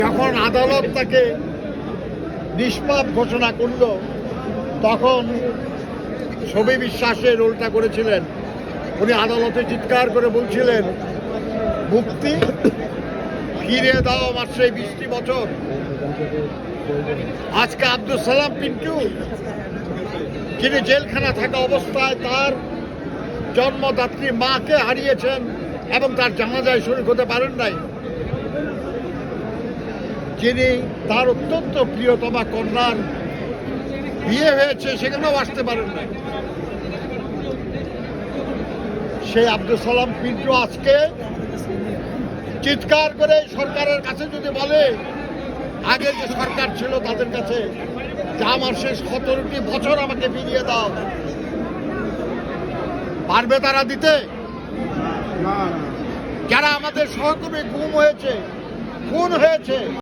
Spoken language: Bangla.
যখন আদালত তাকে নিষ্পাপ ঘোষণা করল তখন ছবি বিশ্বাসের রোলটা করেছিলেন। উনি আদালতে চিৎকার করে বলছিলেন, মুক্তি ফিরে দাও আমার সেই 20টি বছর। আজকে আব্দুল সালাম পিন্টু, যিনি জেলখানা থাকা অবস্থায় তার জন্মদাত্রী মাকে হারিয়েছেন এবং তার জানাজায় শরীক হতে পারেন নাই, যিনি তার অত্যন্ত প্রিয়তমা কন্যার বিয়ে হয়েছে সেখানেও আসতে পারেন নাই, সেই আব্দুল সালাম পিন্টু আজকে চিৎকার করে সরকারের কাছে যদি বলে, আগের যে সরকার ছিল তাদের কাছে, যে আমার শেষ 17টি বছর আমাকে ফিরিয়ে দাও, পারবে তারা দিতে? যারা আমাদের সহকর্মী গুম হয়েছে, খুন হয়েছে,